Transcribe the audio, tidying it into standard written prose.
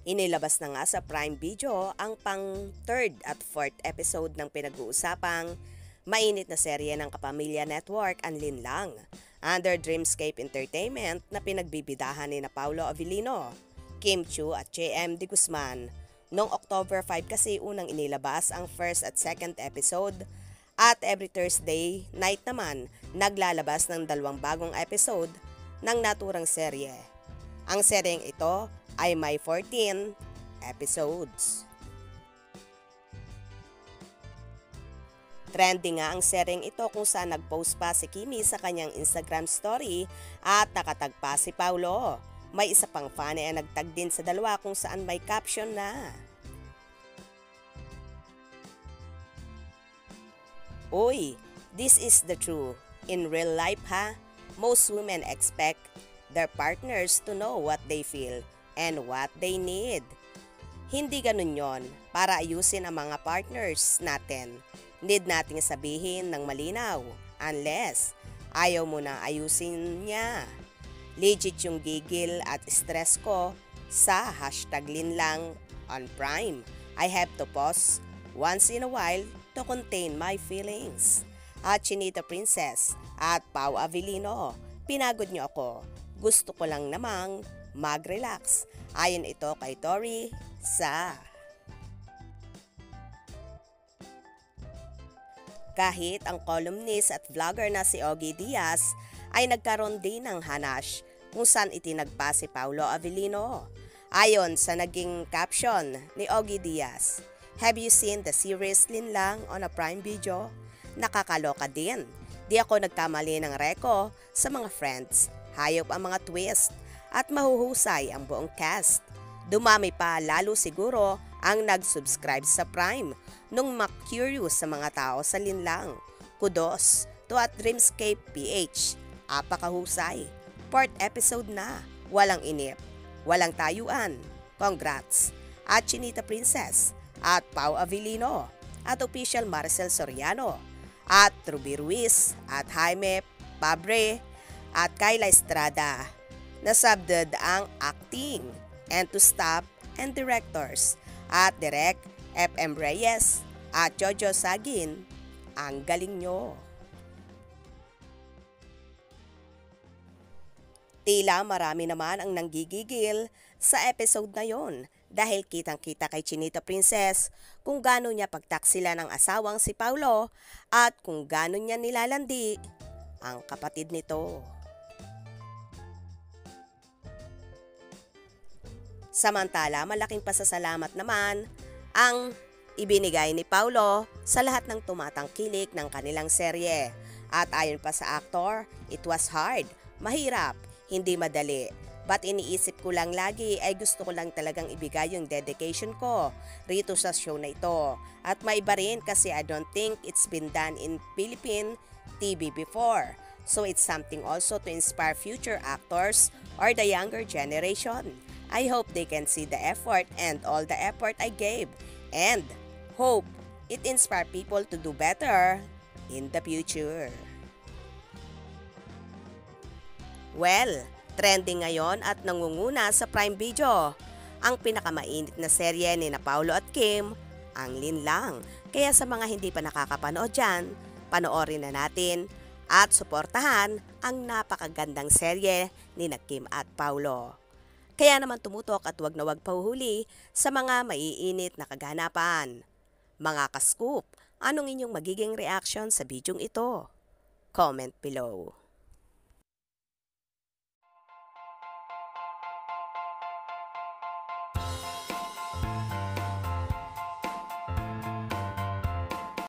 Inilabas na nga sa Prime Video ang pang third at fourth episode ng pinag-uusapang mainit na serye ng Kapamilya Network ang Linlang under Dreamscape Entertainment na pinagbibidahan ni na Paulo Avellino, Kim Chiu at JM De Guzman. Noong October 5 kasi unang inilabas ang first at second episode at every Thursday night naman naglalabas ng dalawang bagong episode ng naturang serye. Ang seryeng ito ay may 14 episodes. Trending nga ang seryeng ito kung saan nag-post pa si Kimi sa kanyang Instagram story at nakatag pa si Paulo. May isa pang fan ay nagtag din sa dalawa kung saan may caption na, "Uy, this is the truth. In real life ha, most women expect their partners to know what they feel and what they need. Hindi ganun yon para ayusin ang mga partners natin. Need nating sabihin ng malinaw unless ayaw mo na ayusin niya. Legit yung gigil at stress ko sa #linlang on Prime. I have to pause once in a while to contain my feelings." At Chinita Princess at Pau Avellino, "Pinagod niyo ako. Gusto ko lang namang mag-relax." Ayon ito kay Tori sa. Kahit ang columnist at vlogger na si Ogie Diaz ay nagkaroon din ng hanash kung saan itinagpa si Paulo Avellino. Ayon sa naging caption ni Ogie Diaz, "Have you seen the series Linlang on a Prime Video? Nakakaloka din. Di ako nagkamali ng reko sa mga friends. Hayop ang mga twist at mahuhusay ang buong cast. Dumami pa lalo siguro ang nag-subscribe sa Prime nung ma-curious sa mga tao sa Linlang. Kudos to at Dreamscape PH. Apakahusay. Fourth episode na. Walang inip. Walang tayuan. Congrats." At Chinita Princess at Pau Avellino at official Maricel Soriano at Ruby Ruiz at Jaime Pabre at Kayla Estrada. Nasabdad ang acting and to staff and directors at Direk FM Reyes at Jojo Sagin. Ang galing nyo. Tila marami naman ang nanggigigil sa episode na yon dahil kitang-kita kay Chinita Princess kung gaano niya pagtaksila ng asawang si Paulo at kung gaano niya nilalandi ang kapatid nito. Samantala, malaking pasasalamat naman ang ibinigay ni Paulo sa lahat ng tumatangkilik ng kanilang serye. At ayon pa sa aktor, "It was hard, mahirap, hindi madali. But iniisip ko lang lagi ay gusto ko lang talagang ibigay yung dedication ko rito sa show na ito. At maiba rin kasi I don't think it's been done in Philippine TV before. So it's something also to inspire future actors or the younger generation. I hope they can see the effort and all the effort I gave and hope it inspire people to do better in the future." Well, trending ngayon at nangunguna sa Prime Video ang pinakamainit na serye ni na Paulo at Kim, ang Linlang. Kaya sa mga hindi pa nakakapanood dyan, panoorin na natin at suportahan ang napakagandang serye ni na Kim at Paulo. Kaya naman tumutok at wag na wag pahuhuli sa mga maiinit na kaganapan. Mga ka-scoop, anong inyong magiging reaction sa bidyong ito? Comment below.